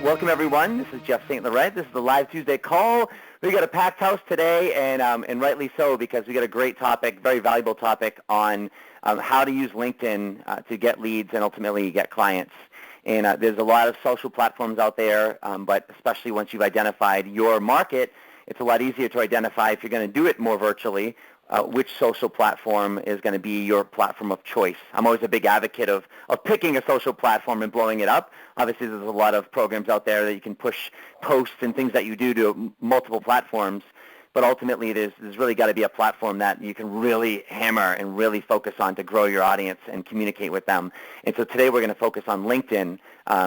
Welcome, everyone. This is Jeff St Laurent. This is the Live Tuesday call. We got a packed house today, and rightly so, because we got a great topic, very valuable topic on how to use LinkedIn to get leads and ultimately get clients. And there's a lot of social platforms out there, but especially once you've identified your market, it's a lot easier to identify if you're going to do it more virtually, which social platform is going to be your platform of choice. I'm always a big advocate of picking a social platform and blowing it up. Obviously, there's a lot of programs out there that you can push posts and things that you do to multiple platforms, but ultimately there's really got to be a platform that you can really hammer and really focus on to grow your audience and communicate with them. And so today we're going to focus on LinkedIn.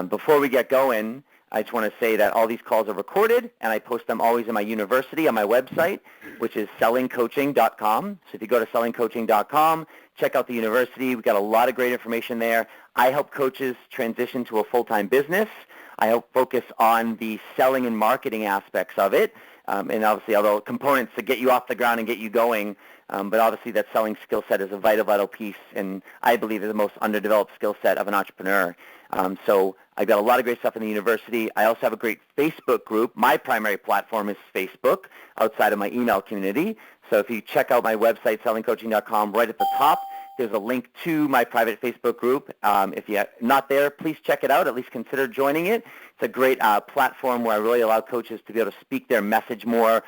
Before we get going, I just want to say that all these calls are recorded, and I post them always in my university on my website, which is sellingcoaching.com. So if you go to sellingcoaching.com, check out the university. We've got a lot of great information there. I help coaches transition to a full-time business. I help focus on the selling and marketing aspects of it, and obviously other components to get you off the ground and get you going. But obviously that selling skill set is a vital piece, and I believe is the most underdeveloped skill set of an entrepreneur. So I've got a lot of great stuff in the university. I also have a great Facebook group. My primary platform is Facebook outside of my email community. So if you check out my website, sellingcoaching.com, right at the top, there's a link to my private Facebook group. If you're not there, please check it out. At least consider joining it. It's a great platform where I really allow coaches to be able to speak their message more,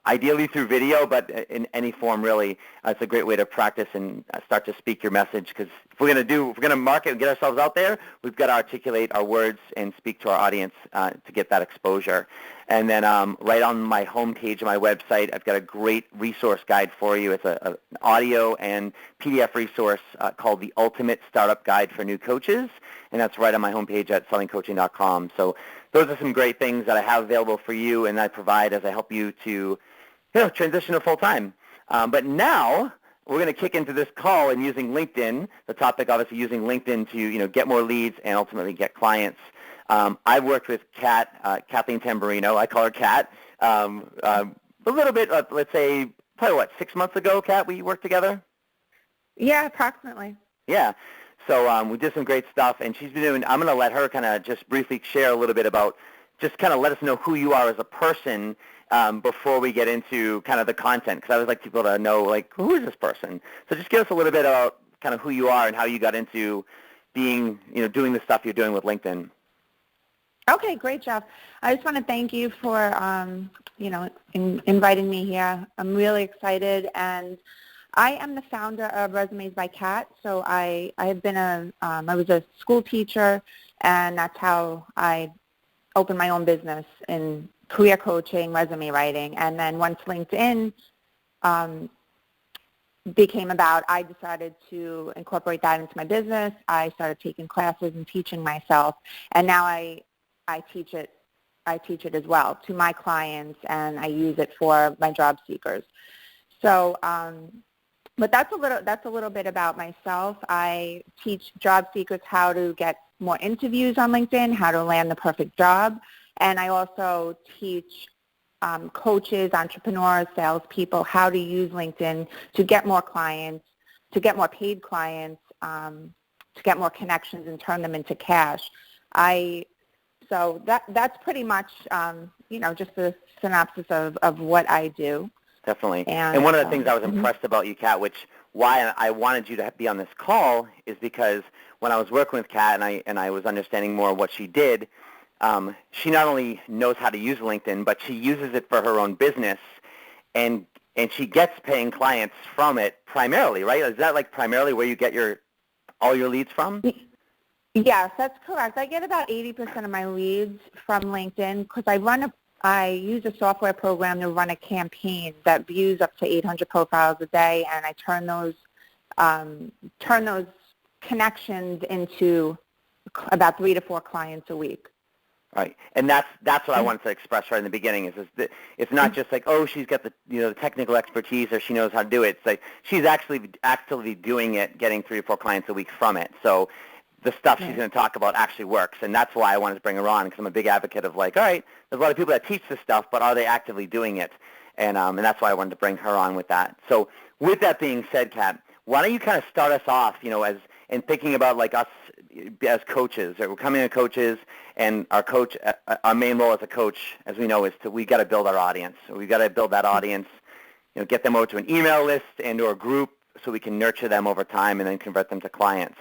ideally through video, but in any form really. It's a great way to practice and start to speak your message, because if we're going to market and get ourselves out there, we've got to articulate our words and speak to our audience to get that exposure. And then right on my homepage of my website, I've got a great resource guide for you. It's an audio and PDF resource called The Ultimate Startup Guide for New Coaches, and that's right on my homepage at sellingcoaching.com. So those are some great things that I have available for you and I provide as I help you to transition to full-time. But now we're going to kick into this call and using LinkedIn, the topic obviously using LinkedIn to get more leads and ultimately get clients. I've worked with Kathleen Tamburino. I call her Kat. A little bit, let's say, probably 6 months ago, Kat, we worked together? Yeah, approximately. Yeah. So we did some great stuff, and she's been doing, I'm going to let her kind of just briefly share a little bit about, just kind of let us know who you are as a person before we get into kind of the content, because I always like people to know, like, who is this person? So just give us a little bit about kind of who you are and how you got into being, doing the stuff you're doing with LinkedIn. Okay, great, Jeff. I just want to thank you for, inviting me here. I'm really excited, and I am the founder of Resumes by Kat. So I was a school teacher, and that's how I opened my own business in career coaching, resume writing, and then once LinkedIn became about, I decided to incorporate that into my business. I started taking classes and teaching myself, and now I teach it as well to my clients, and I use it for my job seekers. So, but that's a little bit about myself. I teach job seekers how to get more interviews on LinkedIn, how to land the perfect job, and I also teach coaches, entrepreneurs, salespeople how to use LinkedIn to get more clients, to get more paid clients, to get more connections and turn them into cash. So that's pretty much, just a synopsis of what I do. Definitely. And one of the things I was impressed about you, Kat, why I wanted you to be on this call is because when I was working with Kat and I was understanding more of what she did, she not only knows how to use LinkedIn, but she uses it for her own business, and she gets paying clients from it primarily, right? Is that like primarily where you get all your leads from? Yes, that's correct. I get about 80% of my leads from LinkedIn because I use a software program to run a campaign that views up to 800 profiles a day, and I turn those connections into about 3 to 4 clients a week. Right, and that's what I wanted to express right in the beginning. Is that it's not just like, oh, she's got the technical expertise or she knows how to do it. It's like she's actually actively doing it, getting 3 to 4 clients a week from it. So the stuff she's going to talk about actually works, and that's why I wanted to bring her on, because I'm a big advocate of like, all right, there's a lot of people that teach this stuff, but are they actively doing it? And that's why I wanted to bring her on with that. So with that being said, Kat, why don't you kind of start us off, and thinking about like us as coaches, we're coming in coaches, and our main role as a coach, as we know, is we got to build our audience. So we got to build that audience, get them over to an email list and or a group so we can nurture them over time and then convert them to clients.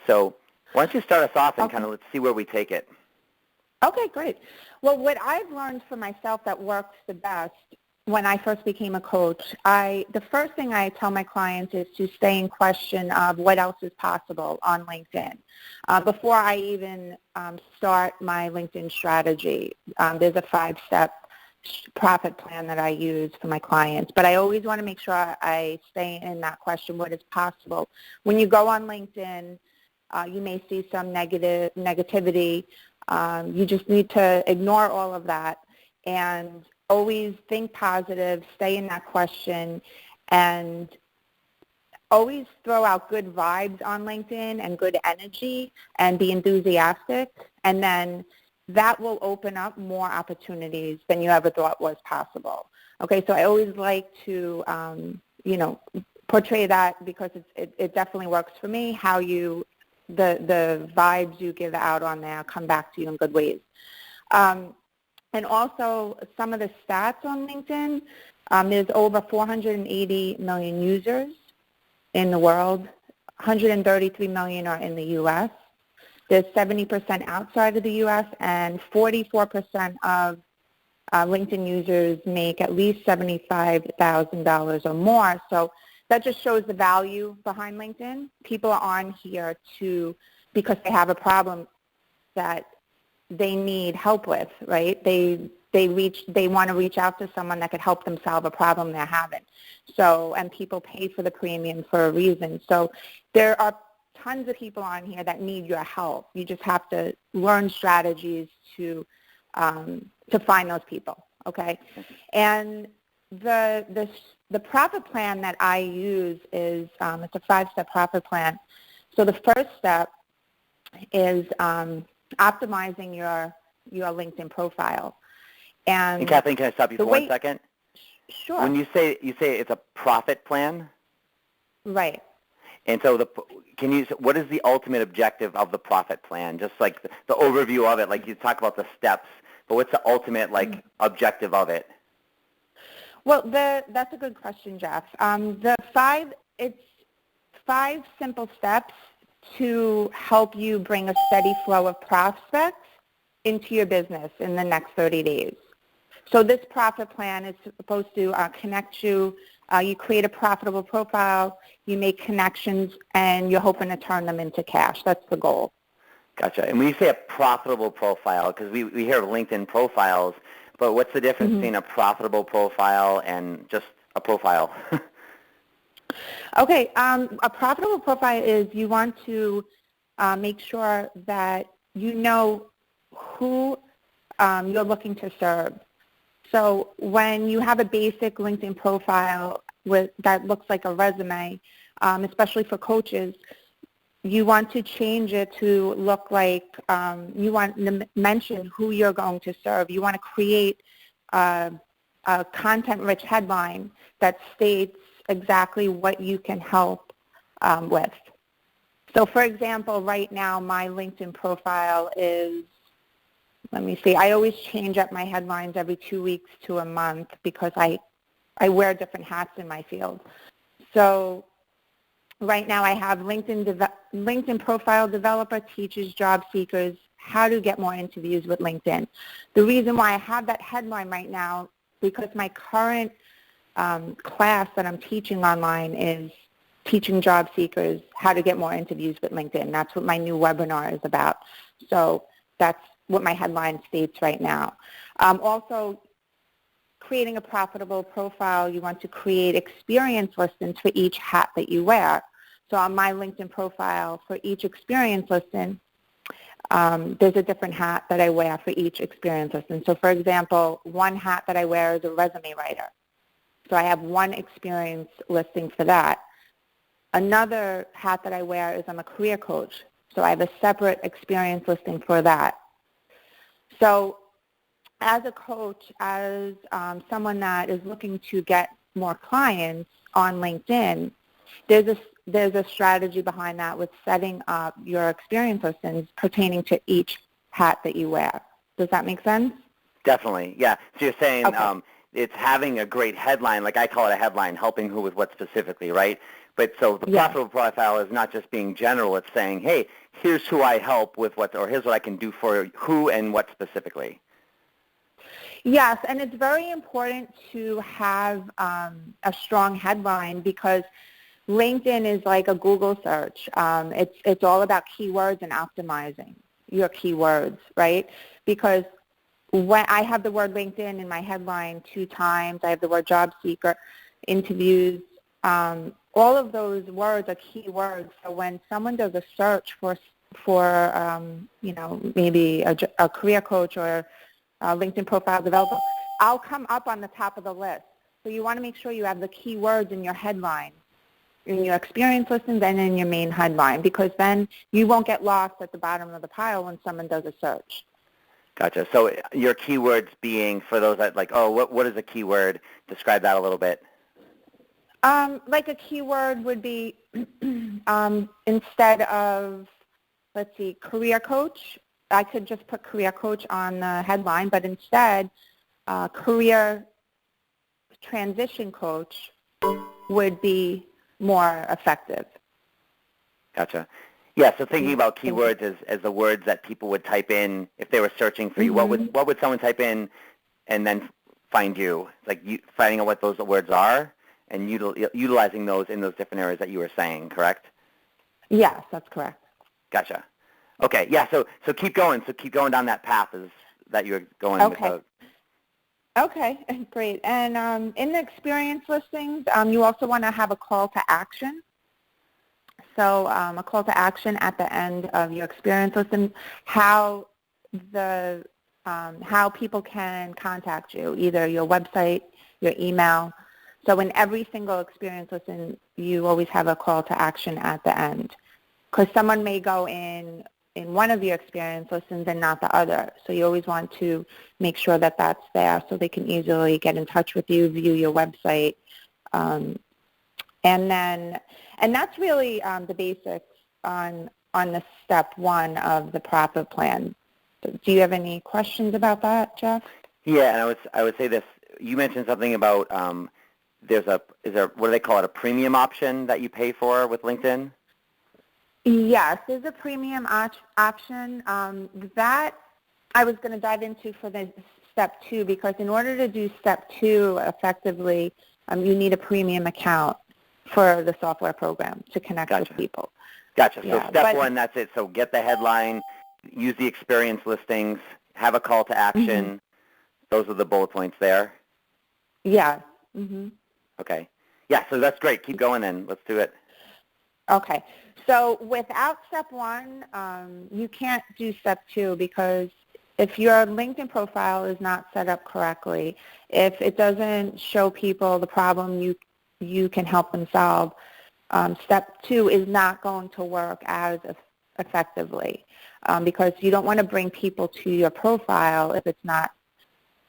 So why don't you start us off and kind of let's see where we take it. Okay, great. Well, what I've learned for myself that works the best when I first became a coach, the first thing I tell my clients is to stay in question of what else is possible on LinkedIn. Before I even start my LinkedIn strategy, there's a 5-step profit plan that I use for my clients. But I always want to make sure I stay in that question, what is possible. When you go on LinkedIn, you may see some negativity. You just need to ignore all of that and always think positive, stay in that question, and always throw out good vibes on LinkedIn and good energy and be enthusiastic, and then that will open up more opportunities than you ever thought was possible. Okay, so I always like to, portray that because it definitely works for me, how the vibes you give out on there come back to you in good ways. And also some of the stats on LinkedIn, there's over 480 million users in the world. 133 million are in the U.S. There's 70% outside of the U.S. and 44% of LinkedIn users make at least $75,000 or more. So that just shows the value behind LinkedIn. People are on here because they have a problem that they need help with, right? They want to reach out to someone that could help them solve a problem they're having. So, and people pay for the premium for a reason. So there are tons of people on here that need your help. You just have to learn strategies to find those people, okay? And the profit plan that I use is it's a 5-step profit plan. So the first step is optimizing your LinkedIn profile. And Kathleen, can I stop you for 1 second? Sure. When you say it's a profit plan, right? And so what is the ultimate objective of the profit plan? Just like the overview of it, like you talk about the steps, but what's the ultimate objective of it? Well, that's a good question, Jeff. It's 5 simple steps to help you bring a steady flow of prospects into your business in the next 30 days. So this profit plan is supposed to connect you. You create a profitable profile, you make connections, and you're hoping to turn them into cash. That's the goal. Gotcha. And when you say a profitable profile, because we hear of LinkedIn profiles, but what's the difference between a profitable profile and just a profile? Okay, a profitable profile is you want to make sure that you know who you're looking to serve. So when you have a basic LinkedIn profile that looks like a resume, especially for coaches, you want to change it to look like you want to mention who you're going to serve. You want to create a content-rich headline that states exactly what you can help with. So for example, right now my LinkedIn profile is, let me see, I always change up my headlines every 2 weeks to a month because I wear different hats in my field. So right now I have LinkedIn profile developer teaches job seekers how to get more interviews with LinkedIn. The reason why I have that headline right now, because my current class that I'm teaching online is teaching job seekers how to get more interviews with LinkedIn. That's what my new webinar is about. So that's what my headline states right now. Also, creating a profitable profile, you want to create experience listings for each hat that you wear. So on my LinkedIn profile, for each experience listing, there's a different hat that I wear for each experience listing. So for example, one hat that I wear is a resume writer. So I have one experience listing for that. Another hat that I wear is I'm a career coach. So I have a separate experience listing for that. So as a coach, as someone that is looking to get more clients on LinkedIn, There's a strategy behind that with setting up your experience listings pertaining to each hat that you wear. Does that make sense? Definitely, yeah. So you're saying Okay. it's having a great headline, like I call it a headline, helping who with what specifically, right? But so the Yes. profitable profile is not just being general. It's saying, hey, here's who I help with what, or here's what I can do for who and what specifically. Yes, and it's very important to have a strong headline because LinkedIn is like a Google search. It's all about keywords and optimizing your keywords, right? Because when I have the word LinkedIn in my headline 2 times, I have the word job seeker, interviews, all of those words are keywords. So when someone does a search for maybe a career coach or a LinkedIn profile developer, I'll come up on the top of the list. So you want to make sure you have the keywords in your headline, in your experience listings, and in your main headline, because then you won't get lost at the bottom of the pile when someone does a search. Gotcha. So your keywords being, for those that like, oh, what is a keyword? Describe that a little bit. Like a keyword would be instead of, let's see, career coach, I could just put career coach on the headline, but instead career transition coach would be more effective. Gotcha. Yeah, so thinking about keywords as the words that people would type in if they were searching for you, what would someone type in and then find you? Like finding out what those words are and utilizing those in those different areas that you were saying, correct? Yes, that's correct. Gotcha. Okay, yeah, so keep going. So keep going down that path that you're going with. Okay, great. And in the experience listings, you also want to have a call to action. So a call to action at the end of your experience listing, how people can contact you, either your website, your email. So in every single experience listing, you always have a call to action at the end, because someone may go in one of your experience listings and not the other. So you always want to make sure that that's there so they can easily get in touch with you, view your website. And that's really the basics on the step 1 of the profit plan. Do you have any questions about that, Jeff? Yeah, and I would say this. You mentioned something about what do they call it, a premium option that you pay for with LinkedIn? Yes, there's a premium option that I was going to dive into for the step 2, because in order to do step 2 effectively, you need a premium account for the software program to connect with people. Gotcha. Yeah, so step 1, that's it. So get the headline, use the experience listings, have a call to action. Mm-hmm. Those are the bullet points there? Yeah. Mm-hmm. Okay. Yeah, so that's great. Keep going then. Let's do it. Okay. So without step 1, you can't do step 2, because if your LinkedIn profile is not set up correctly, if it doesn't show people the problem you can help them solve, step 2 is not going to work as effectively, because you don't want to bring people to your profile if it's not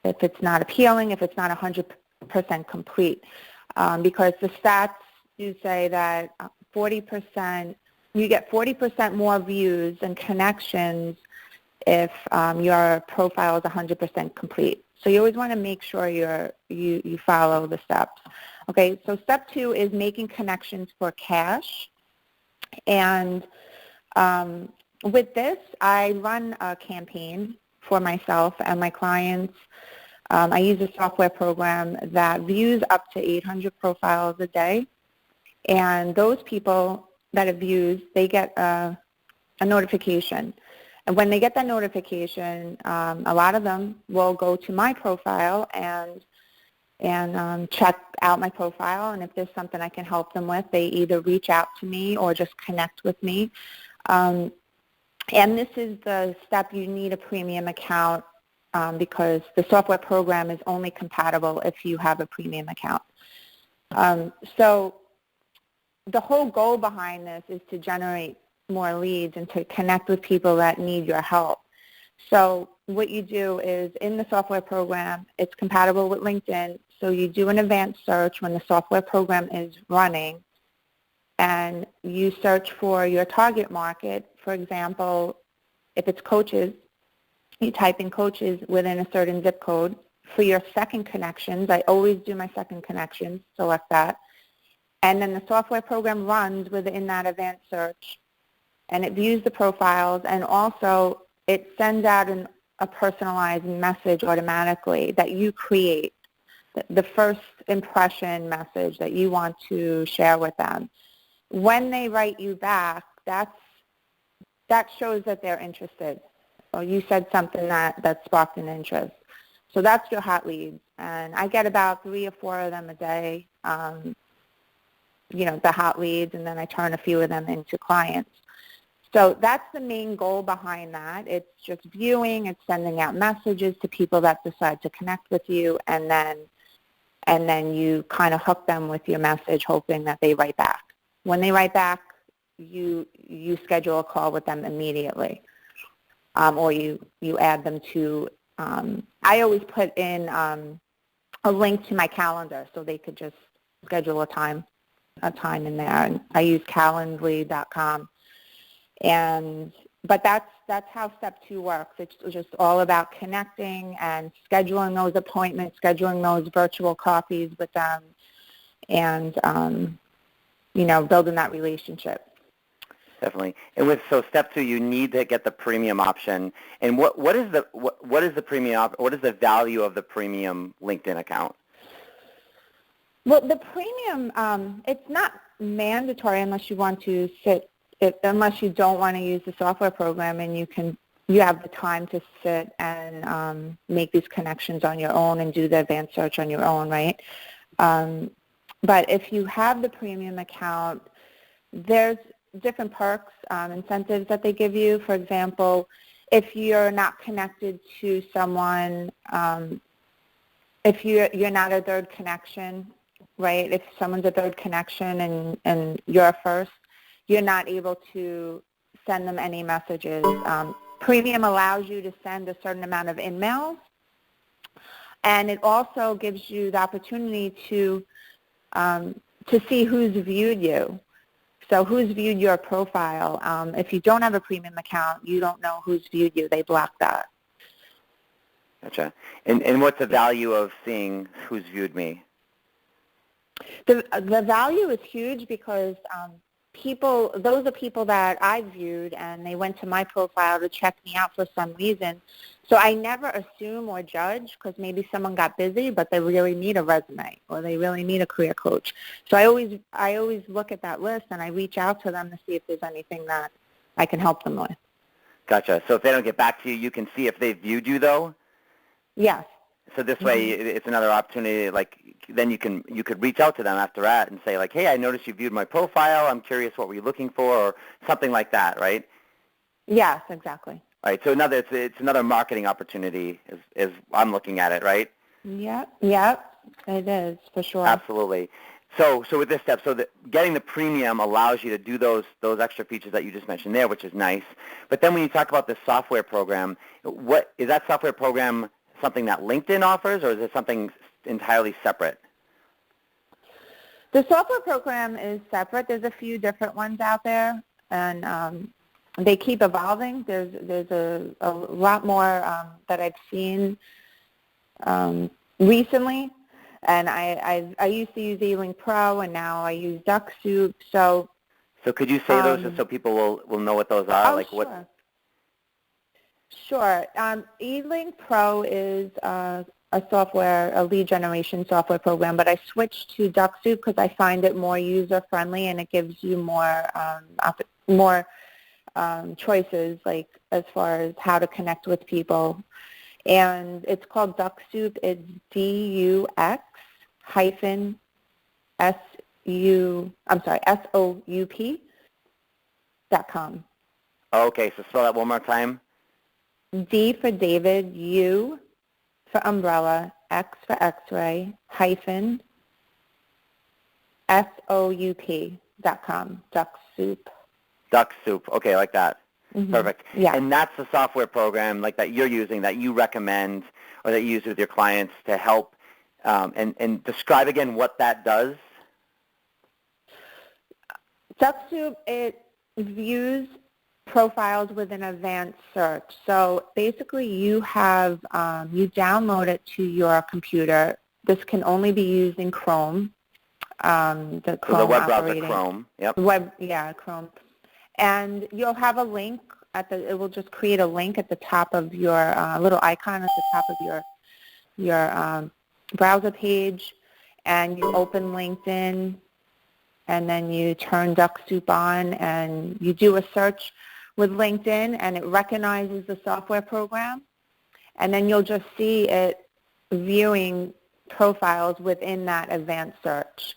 appealing, if it's not 100% complete, because the stats do say that 40%, you get 40% more views and connections if your profile is 100% complete. So you always want to make sure you follow the steps. Okay, so step 2 is making connections for cash. And with this, I run a campaign for myself and my clients. I use a software program that views up to 800 profiles a day. And those people that have views, they get a notification. And when they get that notification, a lot of them will go to my profile and check out my profile, and if there's something I can help them with, they either reach out to me or just connect with me. And this is the step you need a premium account, because the software program is only compatible if you have a premium account. So the whole goal behind this is to generate more leads and to connect with people that need your help. So what you do is, in the software program, it's compatible with LinkedIn, so you do an advanced search when the software program is running, and you search for your target market. For example, if it's coaches, you type in coaches within a certain zip code. For your second connections, I always do my second connections, select that. And then the software program runs within that advanced search, and it views the profiles, and also it sends out a personalized message automatically that you create, the first impression message that you want to share with them. When they write you back, that shows that they're interested, or you said something that sparked an interest. So that's your hot leads, and I get about 3 or 4 of them a day, the hot leads, and then I turn a few of them into clients. So that's the main goal behind that. It's just viewing, it's sending out messages to people that decide to connect with you, and then you kind of hook them with your message, hoping that they write back. When they write back, you schedule a call with them immediately, or you add them to. I always put in a link to my calendar so they could just schedule a time in there. And I use Calendly.com. But that's how step 2 works. It's just all about connecting and scheduling those appointments, scheduling those virtual coffees with them, and building that relationship. Definitely. And so step 2, you need to get the premium option. And what is the premium? What is the value of the premium LinkedIn account? Well, the premium, it's not mandatory unless you want to unless you don't want to use the software program, and you have the time to sit and make these connections on your own and do the advanced search on your own, right? But if you have the premium account, there's different perks, incentives that they give you. For example, if you're not connected to someone, if you're not a third connection, right? If someone's a third connection and you're first, you're not able to send them any messages. Premium allows you to send a certain amount of emails, and it also gives you the opportunity to see who's viewed you. So who's viewed your profile. If you don't have a premium account, you don't know who's viewed you. They block that. Gotcha. And what's the value of seeing who's viewed me? The value is huge because those are people that I viewed, and they went to my profile to check me out for some reason. So I never assume or judge, because maybe someone got busy, but they really need a resume or they really need a career coach. So I always look at that list, and I reach out to them to see if there's anything that I can help them with. Gotcha. So if they don't get back to you, you can see if they viewed you, though? Yes. So this way, it's another opportunity. Like, then you could reach out to them after that and say, like, hey, I noticed you viewed my profile. I'm curious, what were you looking for, or something like that, right? Yes, exactly. All right. So it's another marketing opportunity, as I'm looking at it, right? Yep, it is for sure. Absolutely. So with this step, getting the premium allows you to do those extra features that you just mentioned there, which is nice. But then when you talk about the software program, what is that software program? Something that LinkedIn offers, or is it something entirely separate? The software program is separate. There's a few different ones out there, and they keep evolving. There's a lot more that I've seen recently, and I used to use E-Link Pro, and now I use DuckSoup. So could you say those just so people will know what those are? Sure. What? Sure. E-Link Pro is a lead generation software program, but I switched to DuckSoup because I find it more user-friendly, and it gives you more choices, like as far as how to connect with people. And it's called DuckSoup. It's DUX-SOUP.com. Okay, so spell that one more time. D for David, U for umbrella, X for X-ray, hyphen, SOUP.com, DuckSoup. DuckSoup. Okay, I like that. Mm-hmm. Perfect. Yeah. And that's the software program like that you're using, that you recommend, or that you use with your clients to help, and describe again what that does. DuckSoup, it views profiles with an advanced search. So basically you have, you download it to your computer. This can only be used in Chrome, the Chrome So the web browser operating. Chrome, yep. Chrome. And you'll have a link it will just create a link at the top of your little icon at the top of your browser page, and you open LinkedIn, and then you turn DuckSoup on, and you do a search with LinkedIn, and it recognizes the software program, and then you'll just see it viewing profiles within that advanced search.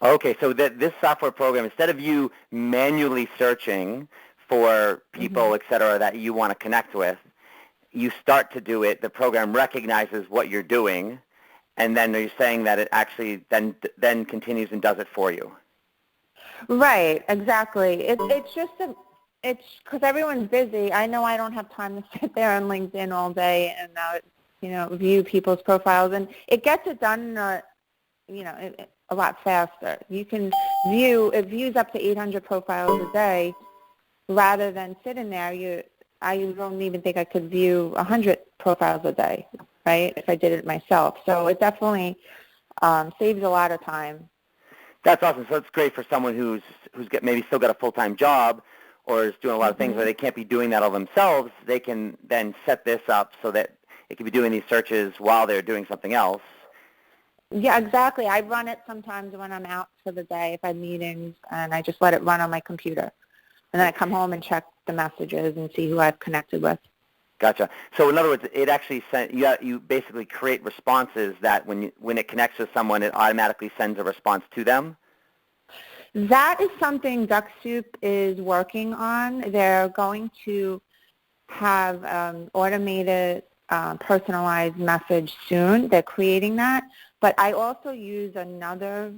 Okay, so this software program, instead of you manually searching for people, et cetera, that you want to connect with, you start to do it, the program recognizes what you're doing, and then you're saying that it actually then continues and does it for you. Right, exactly. It's just it's because everyone's busy. I know I don't have time to sit there on LinkedIn all day and view people's profiles, and it gets it done a lot faster. You can it views up to 800 profiles a day rather than sitting there. I don't even think I could view 100 profiles a day, right, if I did it myself. So it definitely saves a lot of time. That's awesome. So it's great for someone who's maybe still got a full-time job or is doing a lot of things where they can't be doing that all themselves. They can then set this up so that it can be doing these searches while they're doing something else. Yeah, exactly. I run it sometimes when I'm out for the day, if I have meetings, and I just let it run on my computer. And then I come home and check the messages and see who I've connected with. Gotcha. So in other words, it actually you basically create responses that when it connects with someone, it automatically sends a response to them? That is something DuckSoup is working on. They're going to have automated personalized message soon. They're creating that. But I also use another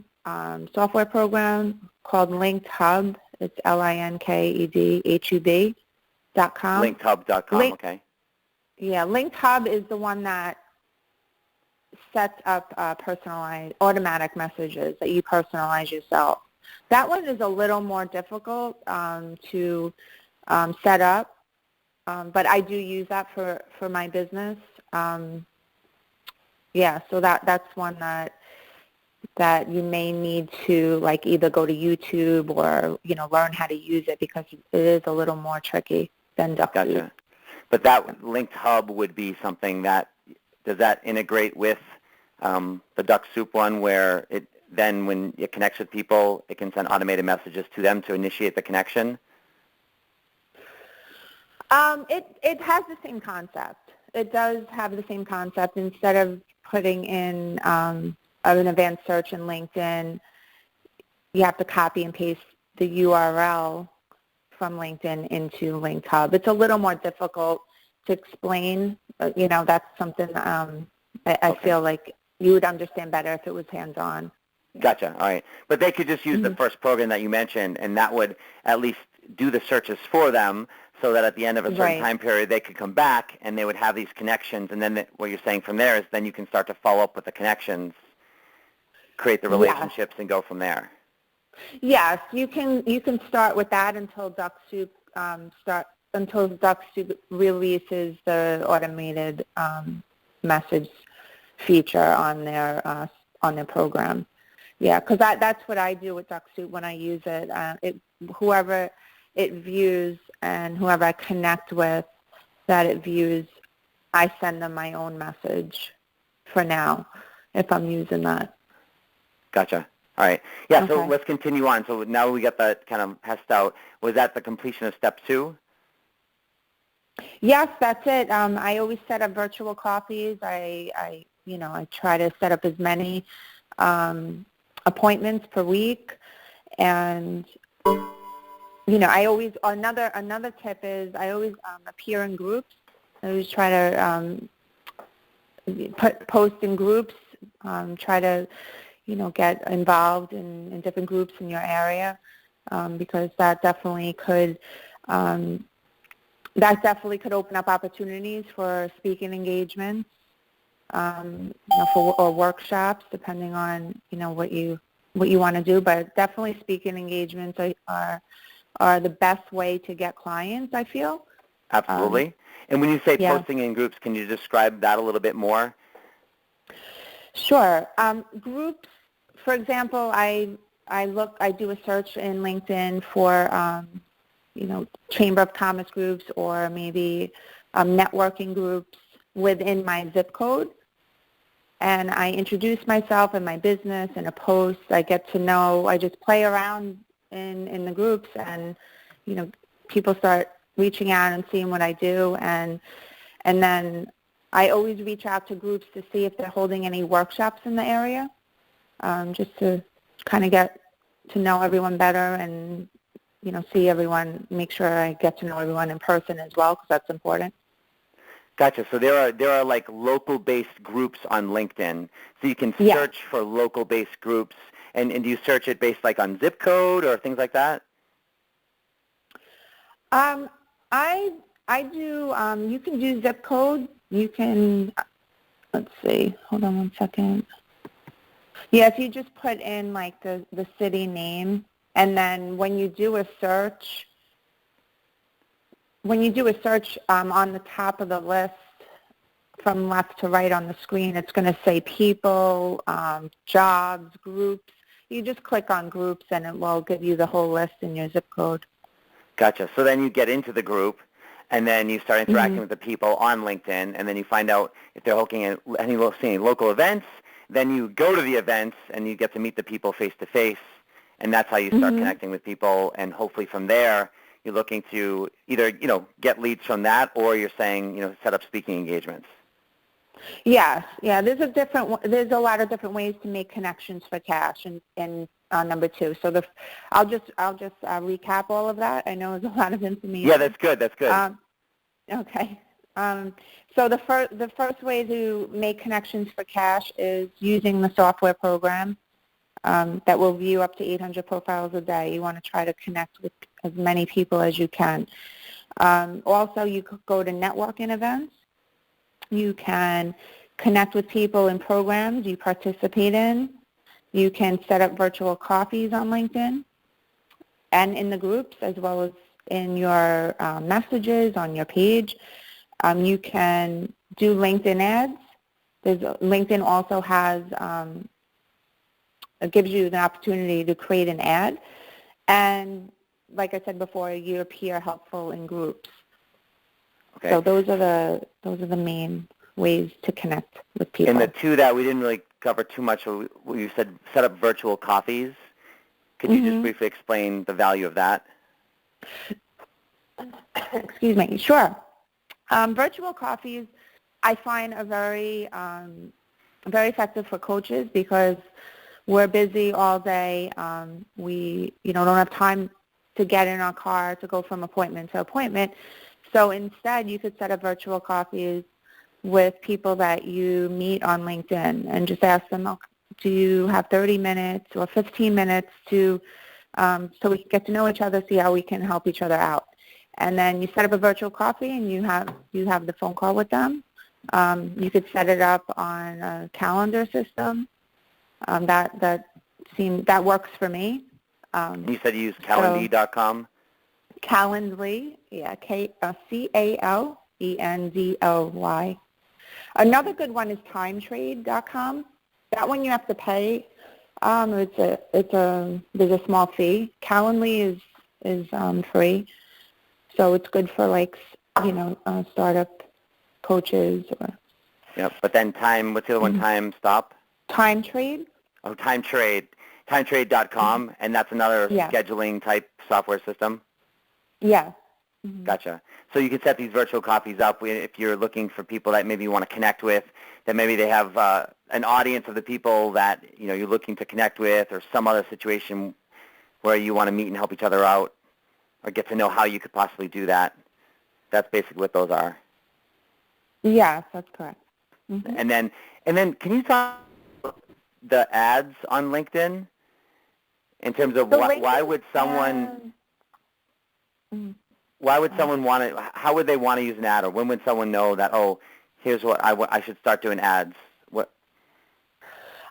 software program called Linked Hub. It's LinkedHub.com. LinkedHub.com, okay. Yeah, Linked Hub is the one that sets up personalized automatic messages that you personalize yourself. That one is a little more difficult to set up, but I do use that for my business. Yeah, so that's one that you may need to either go to YouTube or learn how to use it, because it is a little more tricky than DuckSoup. Gotcha. But that Linked Hub would be something does that integrate with the DuckSoup one, where then when it connects with people, it can send automated messages to them to initiate the connection? It has the same concept. It does have the same concept. Instead of putting in an advanced search in LinkedIn, you have to copy and paste the URL from LinkedIn into Linked Hub. It's a little more difficult to explain. That's something I feel like you would understand better if it was hands-on. Gotcha. All right. But they could just use the first program that you mentioned, and that would at least do the searches for them, so that at the end of a certain time period they could come back and they would have these connections. And then what you're saying from there is then you can start to follow up with the connections, create the relationships, and go from there. Yes, you can start with that until DuckSoup releases the automated message feature on their program. Yeah, because that's what I do with DuckSoup when I use it. Whoever it views and whoever I connect with that it views, I send them my own message for now if I'm using that. Gotcha. All right. Yeah, Okay. So let's continue on. So now we got that kind of hashed out. Was that the completion of step 2? Yes, that's it. I always set up virtual coffees. I try to set up as many appointments per week, and I always another tip is I always appear in groups. I always try to post in groups. Try to get involved in different groups in your area, because that definitely could open up opportunities for speaking engagements, or workshops, depending on what you what you want to do, but definitely speaking engagements are the best way to get clients, I feel. Absolutely. And when you say yeah. posting in groups, can you describe that a little bit more? Sure. Groups, for example, I do a search in LinkedIn for Chamber of Commerce groups or maybe networking groups within my zip code. And I introduce myself and my business in a post. I get to know, I just play around in the groups, and, people start reaching out and seeing what I do. And then I always reach out to groups to see if they're holding any workshops in the area, just to kind of get to know everyone better and, see everyone, make sure I get to know everyone in person as well, because that's important. Gotcha. So there are like local-based groups on LinkedIn. So you can search for local-based groups, and do you search it based like on zip code or things like that? I do. You can do zip code. You can. Let's see. Hold on one second. Yeah, if you just put in like the city name, and then when you do a search. When you do a search on the top of the list, from left to right on the screen, it's going to say people, jobs, groups. You just click on groups, and it will give you the whole list in your zip code. Gotcha. So then you get into the group, and then you start interacting with the people on LinkedIn, and then you find out if they're hosting any local events. Then you go to the events, and you get to meet the people face-to-face, and that's how you start connecting with people, and hopefully from there, you're looking to either, get leads from that, or you're saying, set up speaking engagements. Yeah. There's a lot of different ways to make connections for cash, and number two. So I'll just recap all of that. I know there's a lot of information. Yeah, that's good. Okay. So the first way to make connections for cash is using the software program that will view up to 800 profiles a day. You want to try to connect with as many people as you can. Also, you could go to networking events. You can connect with people in programs you participate in. You can set up virtual coffees on LinkedIn and in the groups, as well as in your messages on your page. You can do LinkedIn ads. LinkedIn also has it gives you the opportunity to create an ad, and like I said before, you appear helpful in groups. Okay. So those are the main ways to connect with people. And the two that we didn't really cover too much, you said set up virtual coffees. Could you just briefly explain the value of that? Excuse me. Sure. Virtual coffees, I find, are very effective for coaches because we're busy all day. We don't have time to get in our car to go from appointment to appointment. So instead, you could set up virtual coffees with people that you meet on LinkedIn and just ask them, do you have 30 minutes or 15 minutes to so we can get to know each other, see how we can help each other out. And then you set up a virtual coffee, and you have the phone call with them. You could set it up on a calendar system. That works for me. You said you use Calendly.com? Calendly, yeah, Calendly. Another good one is TimeTrade.com. That one you have to pay. There's a small fee. Calendly is free, so it's good for startup coaches or. Yep, but then what's the other one? TimeTrade. Oh, TimeTrade. TimeTrade.com, and that's another scheduling type software system? Yeah. Gotcha. So you can set these virtual coffees up if you're looking for people that maybe you want to connect with, that maybe they have an audience of the people that you're looking to connect with, or some other situation where you want to meet and help each other out, or get to know how you could possibly do that. That's basically what those are. Yes, that's correct. And then can you talk about the ads on LinkedIn in terms of why would someone want to, how would they want to use an ad, or when would someone know that, here's what I should start doing ads? What?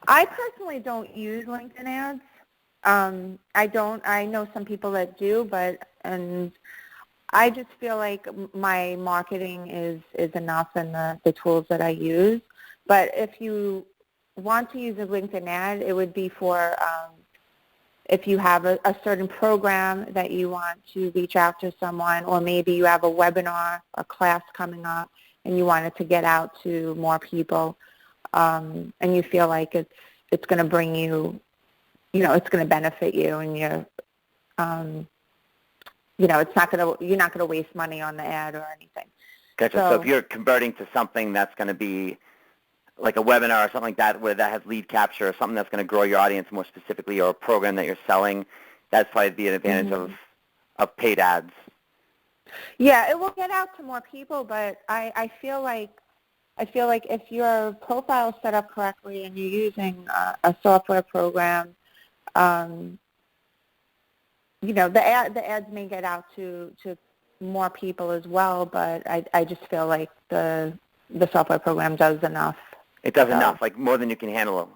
I personally don't use LinkedIn ads. I know some people that do, and I just feel like my marketing is enough and the tools that I use. But if you want to use a LinkedIn ad, it would be for if you have a certain program that you want to reach out to someone, or maybe you have a webinar, a class coming up, and you want it to get out to more people, and you feel like it's going to bring you, it's going to benefit you, and you're, you're not going to waste money on the ad or anything. Gotcha. So if you're converting to something that's going to be like a webinar or something like that, where that has lead capture, or something that's going to grow your audience more specifically, or a program that you're selling, that's probably the advantage of paid ads. Yeah, it will get out to more people, but I feel like if your profile is set up correctly and you're using a software program, the ads may get out to more people as well, but I just feel like the software program does enough. It does enough, like more than you can handle.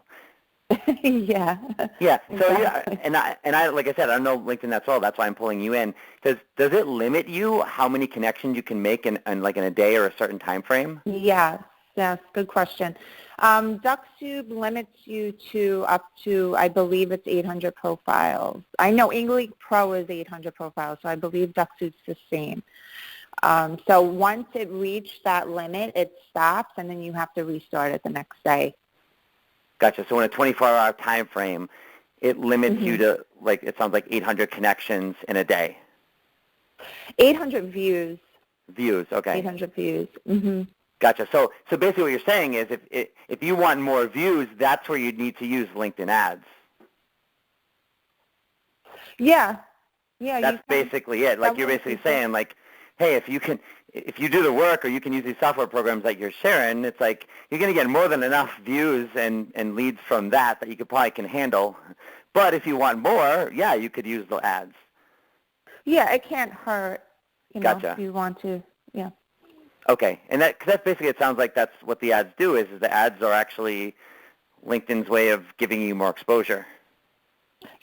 Yeah. Yeah. So exactly. yeah, and I like I said, I don't know LinkedIn that's all. That's why I'm pulling you in. Does it limit you how many connections you can make in a day or a certain time frame? Yes. Good question. DuckTube limits you to up to, I believe it's 800 profiles. I know English Pro is 800 profiles, so I believe DuckTube's the same. So once it reached that limit, it stops, and then you have to restart it the next day. Gotcha. So in a 24-hour time frame, it limits you to, like, it sounds like 800 connections in a day. 800 views. Views, okay. 800 views. Mm-hmm. Gotcha. So basically what you're saying is if you want more views, that's where you need to use LinkedIn ads. Yeah. That's basically it. Like you're basically saying, like, hey, if you do the work, or you can use these software programs that you're sharing, it's like you're going to get more than enough views and leads from that you probably can handle. But if you want more, yeah, you could use the ads. Yeah, it can't hurt, Gotcha. if you want to, yeah. Okay, and that's basically, it sounds like that's what the ads do, is the ads are actually LinkedIn's way of giving you more exposure.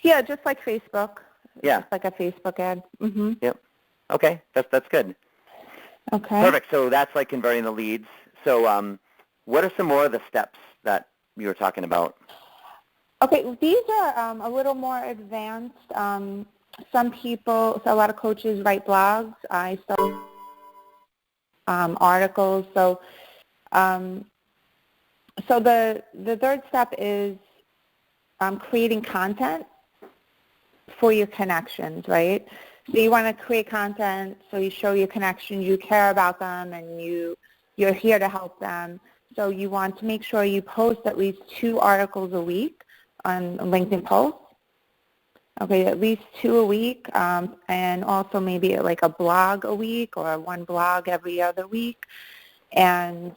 Yeah, just like Facebook. Yeah. Just like a Facebook ad. Mm-hmm. Yep. Okay, that's good. Okay. Perfect. So that's like converting the leads. So what are some more of the steps that you were talking about? Okay, these are a little more advanced. Some people, a lot of coaches write blogs. I sell articles. So the third step is creating content for your connections, right? So you want to create content so you show your connections, you care about them, and you're here to help them. So you want to make sure you post at least 2 articles a week on LinkedIn posts. Okay, at least 2 a week, and also maybe like a blog a week or 1 blog every other week. And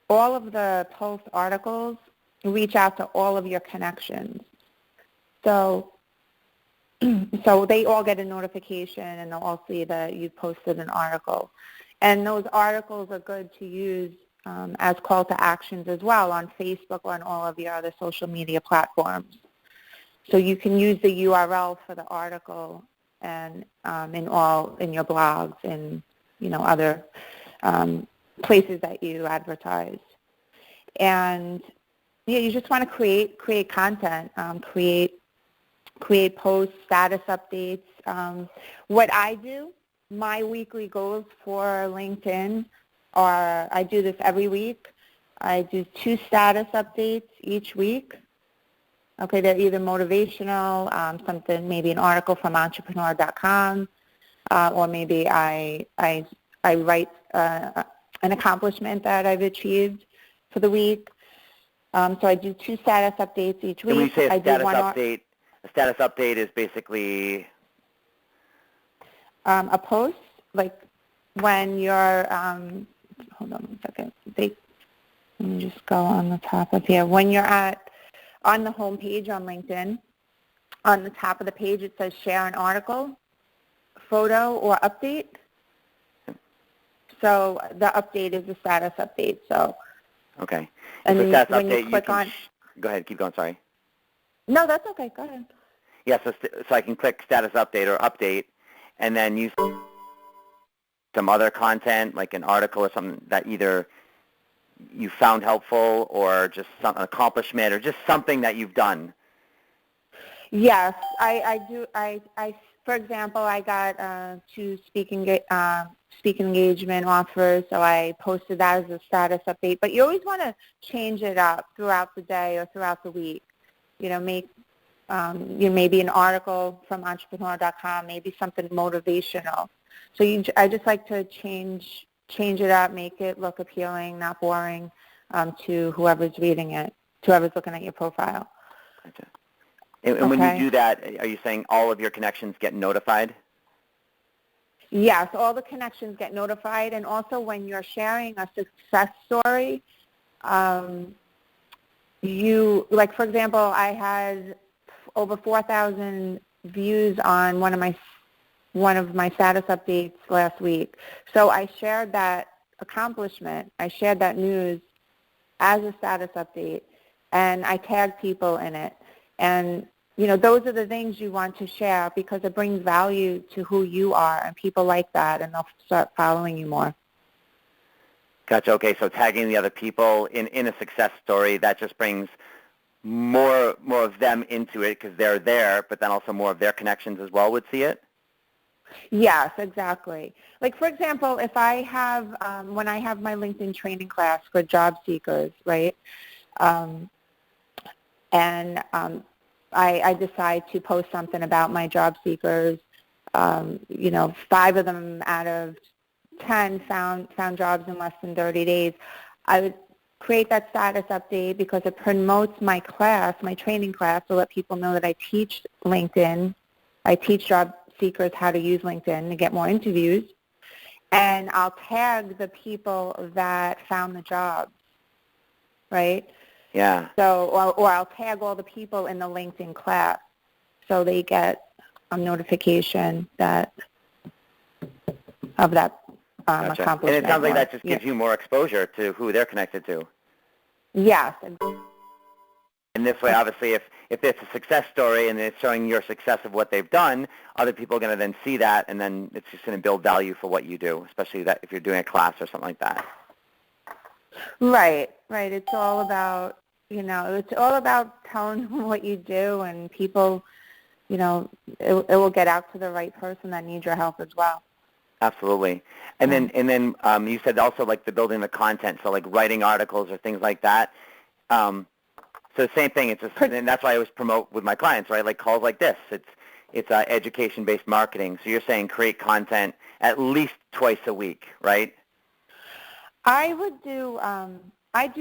all of the post articles reach out to all of your connections. So they all get a notification, and they'll all see that you posted an article. And those articles are good to use as call to actions as well on Facebook or on all of your other social media platforms. So you can use the URL for the article and in your blogs and other places that you advertise. And yeah, you just want to create content, create posts, status updates. What I do, my weekly goals for LinkedIn are, I do this every week. I do 2 status updates each week. Okay, they're either motivational, something, maybe an article from entrepreneur.com, or maybe I write an accomplishment that I've achieved for the week. So I do 2 status updates each week. And when you say a status update is basically a post, like when you're, hold on one second. Let me just go on the top of here. When you're on the home page on LinkedIn, on the top of the page it says share an article, photo, or update. So the update is the status update. So okay. And the status when update, you click on, go ahead, keep going. Sorry. No, that's okay. Go ahead. Yeah, so I can click status update or update, and then use some other content, like an article or something that either you found helpful or just some accomplishment or just something that you've done. Yes, I do. For example, I got 2 speaking engagement offers, so I posted that as a status update. But you always want to change it up throughout the day or throughout the week. Make maybe an article from entrepreneur.com, maybe something motivational. So I just like to change it up, make it look appealing, not boring to whoever's reading it, to whoever's looking at your profile. Gotcha. And when you do that, are you saying all of your connections get notified? Yes, all the connections get notified, and also when you're sharing a success story, for example, I had over 4,000 views on one of my status updates last week. So I shared that accomplishment, I shared that news as a status update, and I tagged people in it. And those are the things you want to share because it brings value to who you are, and people like that, and they'll start following you more. Gotcha. Okay, so tagging the other people in a success story, that just brings more of them into it because they're there, but then also more of their connections as well would see it? Yes, exactly. Like, for example, if I have, when I have my LinkedIn training class for job seekers, right, I decide to post something about my job seekers. 5 of them out of 10 found jobs in less than 30 days. I would create that status update because it promotes my class, my training class, to let people know that I teach LinkedIn. I teach job seekers how to use LinkedIn to get more interviews. And I'll tag the people that found the jobs, right? Yeah. So, or I'll tag all the people in the LinkedIn class so they get a notification of that Gotcha. accomplishment. And it sounds like that just gives you more exposure to who they're connected to. Yes. And this way, obviously, if it's a success story and it's showing your success of what they've done, other people are going to then see that, and then it's just going to build value for what you do, especially that if you're doing a class or something like that. Right. It's all about, telling them what you do, and people, it will get out to the right person that needs your help as well. Absolutely. And then you said also like the building the content, so like writing articles or things like that. So the same thing. It's just, and that's why I always promote with my clients, right? Like calls like this. It's education-based marketing. So you're saying create content at least twice a week, right? I would do. I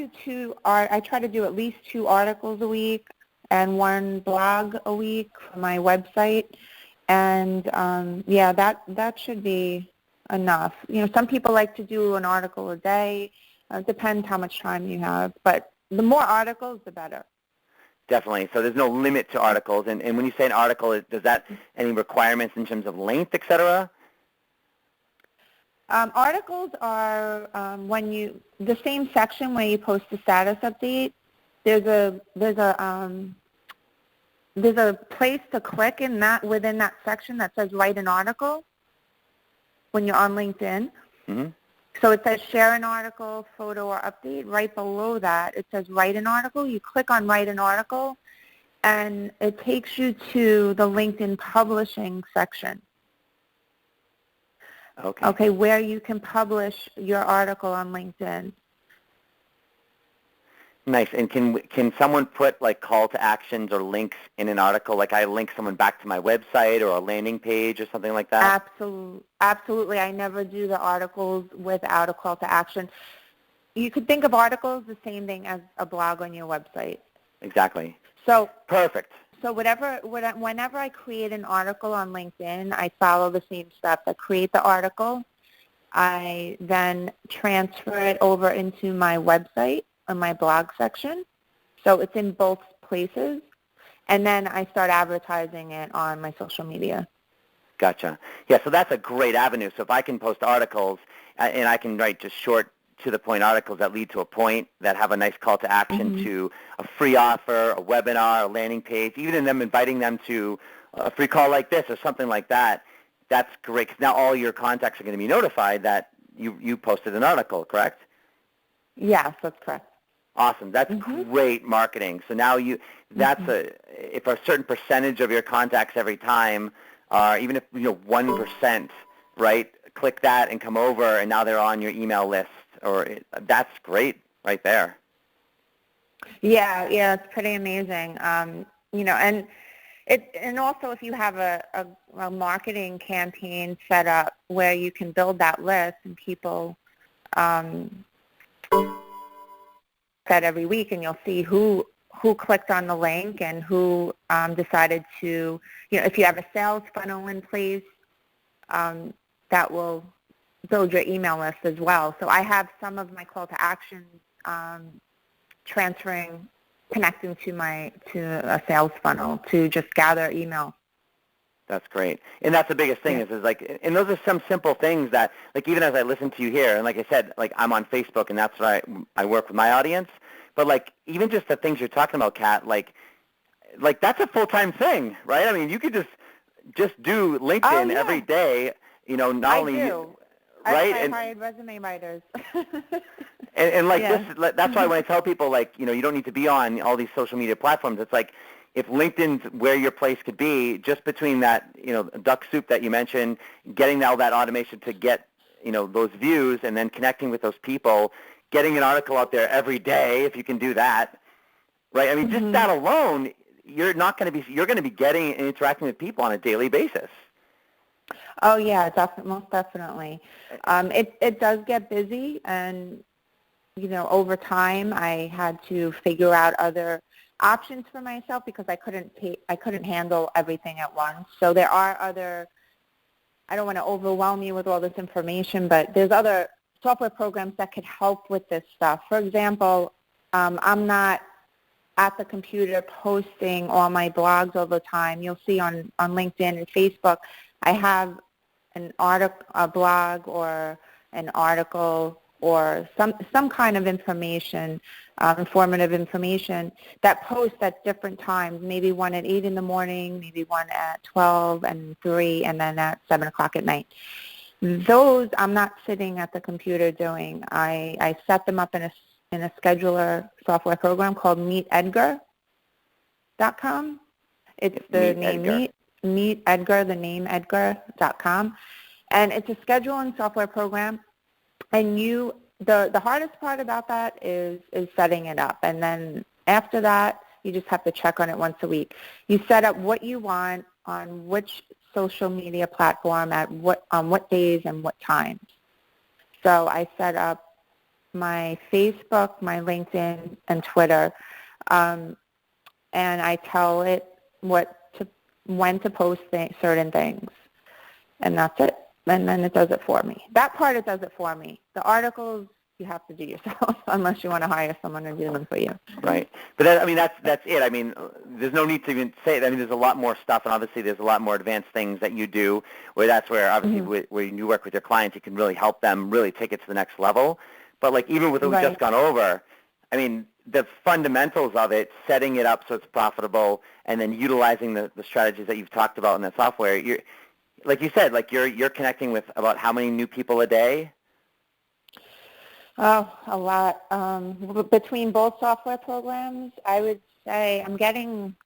try to do at least 2 articles a week and 1 blog a week for my website. And that should be enough. Some people like to do an article a day. It depends how much time you have, but the more articles, the better. Definitely. So there's no limit to articles. And when you say an article, does that any requirements in terms of length, et cetera? Articles are the same section where you post a status update. There's a place to click within that section that says write an article when you're on LinkedIn. Mm-hmm. So it says share an article, photo, or update. Right below that, it says write an article. You click on write an article, and it takes you to the LinkedIn publishing section. Okay, where you can publish your article on LinkedIn. Nice. And can someone put like call to actions or links in an article? Like I link someone back to my website or a landing page or something like that? Absolutely. I never do the articles without a call to action. You could think of articles the same thing as a blog on your website. Exactly. So perfect. So whenever I create an article on LinkedIn, I follow the same steps. I create the article. I then transfer it over into my website or my blog section. So it's in both places. And then I start advertising it on my social media. Gotcha. Yeah, so that's a great avenue. So if I can post articles and I can write just short to-the-point articles that lead to a point, that have a nice call to action to a free offer, a webinar, a landing page, even in them inviting them to a free call like this or something like that, that's great because now all your contacts are going to be notified that you posted an article, correct? Yes, that's correct. Awesome. That's great marketing. So now if a certain percentage of your contacts every time are, even if 1%, right, click that and come over, and now they're on your email list, that's great right there. Yeah, it's pretty amazing. And also if you have a marketing campaign set up where you can build that list and people that every week, and you'll see who clicked on the link and who decided to, if you have a sales funnel in place, that will build your email list as well. So I have some of my call to action connecting to a sales funnel to just gather email. That's great. And that's the biggest thing is like, and those are some simple things that, like, even as I listen to you here, and like I said, like, I'm on Facebook, and that's where I work with my audience, but like, even just the things you're talking about, Kat, like that's a full-time thing, right? I mean, you could just do LinkedIn every day, not only do. Right? I've hired resume writers. and like that's why when I tell people, like, you don't need to be on all these social media platforms, it's like, if LinkedIn's where your place could be, just between that, duck soup that you mentioned, getting all that automation to get, those views, and then connecting with those people, getting an article out there every day, if you can do that, right? I mean, just that alone, you're going to be getting and interacting with people on a daily basis. Oh yeah, most definitely. It does get busy, and over time I had to figure out other options for myself because I couldn't handle everything at once. So there are I don't want to overwhelm you with all this information, but there's other software programs that could help with this stuff. For example, I'm not at the computer posting all my blogs all the time. You'll see on LinkedIn and Facebook, I have a blog or an article or some kind of information, informative information that posts at different times, maybe one at 8 in the morning, maybe one at 12 and 3, and then at 7 o'clock at night. Those I'm not sitting at the computer doing. I set them up in a scheduler software program called MeetEdgar.com. It's the name MeetEdgar, the name Edgar.com. And it's a scheduling software program. And the hardest part about that is setting it up. And then after that, you just have to check on it once a week. You set up what you want on which social media platform on what days and what times. So I set up my Facebook, my LinkedIn, and Twitter, and I tell it when to post certain things, and that's it. And then it does it for me. That part, it does it for me. The articles, you have to do yourself unless you want to hire someone to do them for you. Right. But that's it. I mean, there's no need to even say it. I mean, there's a lot more stuff, and obviously there's a lot more advanced things that you do where obviously where you work with your clients, you can really help them really take it to the next level. But like even with what we've just gone over, I mean, the fundamentals of it, setting it up so it's profitable, and then utilizing the strategies that you've talked about in the software, like you said, like you're connecting with about how many new people a day? Oh, a lot. Between both software programs, I would say I'm getting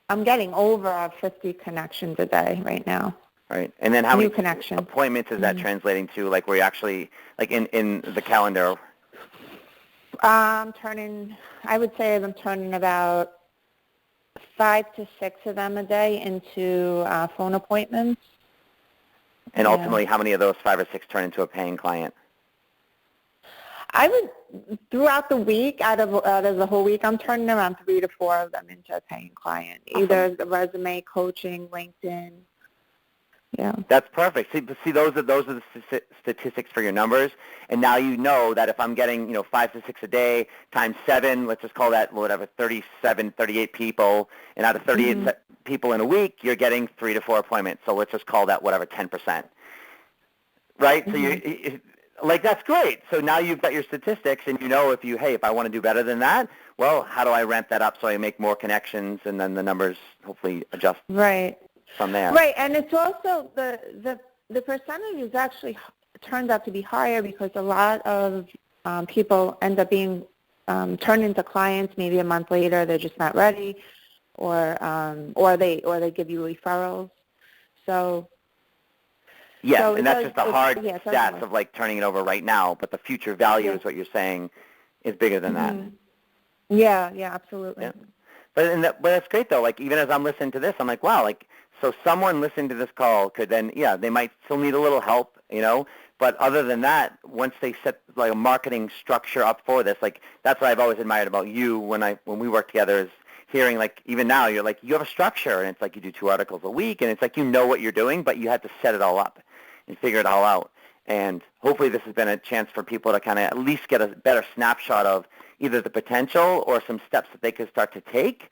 over 50 connections a day right now. Right. And then how many connections. Appointments is that translating to, like where you actually, like in the calendar? I would say I'm turning about 5 to 6 of them a day into phone appointments. And ultimately, how many of those 5 or 6 turn into a paying client? I would, throughout the week, out of the whole week, I'm turning around 3 to 4 of them into a paying client, either the resume, coaching, LinkedIn. Yeah. That's perfect. See, those are the statistics for your numbers, and now you know that if I'm getting 5 to 6 a day times 7, let's just call that 37, 38 people, and out of 38 people in a week, you're getting 3 to 4 appointments. So let's just call that 10%. Right? So like, that's great. So now you've got your statistics, and you know if I want to do better than that, well, how do I ramp that up so I make more connections, and then the numbers hopefully adjust Right. from there. Right, and it's also the percentage is actually turns out to be higher because a lot of people end up being turned into clients maybe a month later. They're just not ready, or they give you referrals. So. Yes, So and that's just the hard stats stats of like turning it over right now, but the future value is what you're saying is bigger than that. Yeah, absolutely. Yeah. But that's great though. Like even as I'm listening to this, I'm like, wow, like so someone listening to this call could then, they might still need a little help, but other than that, once they set like a marketing structure up for this, like that's what I've always admired about you when we work together is hearing like even now you're like you have a structure and it's like you do 2 articles a week and it's like you know what you're doing, but you had to set it all up and figure it all out. And hopefully this has been a chance for people to kind of at least get a better snapshot of either the potential or some steps that they could start to take.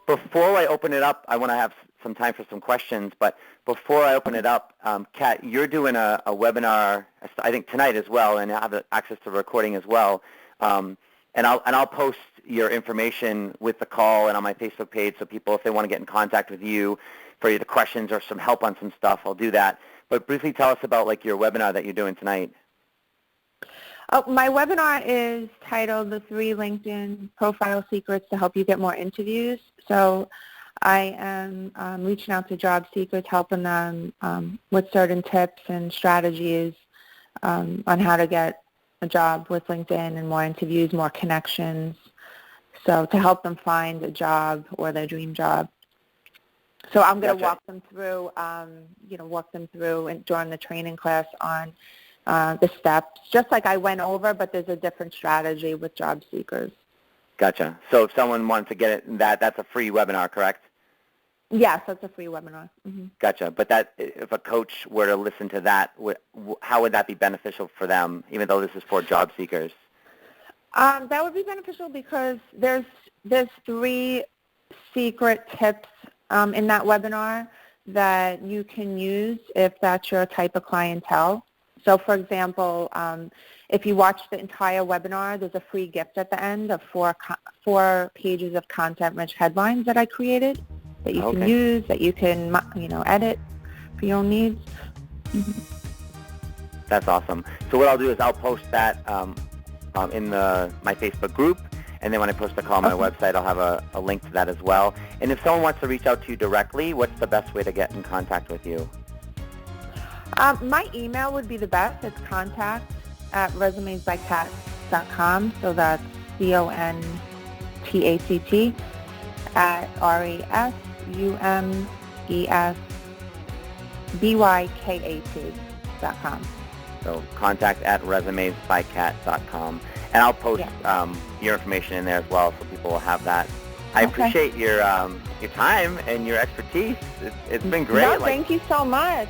Before I open it up, I want to have some time for some questions, but before I open it up, Kat, you're doing a webinar, I think tonight as well, and have access to the recording as well. And I'll post your information with the call and on my Facebook page so people, if they want to get in contact with you for either questions or some help on some stuff, I'll do that. But briefly tell us about like your webinar that you're doing tonight. Oh, my webinar is titled The 3 LinkedIn Profile Secrets to Help You Get More Interviews. So I am reaching out to job seekers, helping them with certain tips and strategies on how to get a job with LinkedIn and more interviews, more connections, so to help them find a job or their dream job. So I'm going to walk them through, and during the training class on the steps, just like I went over, but there's a different strategy with job seekers. Gotcha. So if someone wants to get it, that's a free webinar, correct? Yes, that's a free webinar. Mm-hmm. Gotcha. But that, if a coach were to listen to that, how would that be beneficial for them, even though this is for job seekers? That would be beneficial because there's 3 secret tips in that webinar that you can use if that's your type of clientele. So, for example, if you watch the entire webinar, there's a free gift at the end of 4 pages of content-rich headlines that I created that you can use, that you can edit for your own needs. That's awesome. So what I'll do is I'll post that in my Facebook group, and then when I post the call on my website, I'll have a link to that as well. And if someone wants to reach out to you directly, what's the best way to get in contact with you? My email would be the best. It's contact@resumesbykat.com. So that's CONTACT @RESUMESBYKAT.com. So contact@resumesbykat.com. And I'll post your information in there as well so people will have that. I appreciate your time and your expertise. It's been great. No, thank you so much.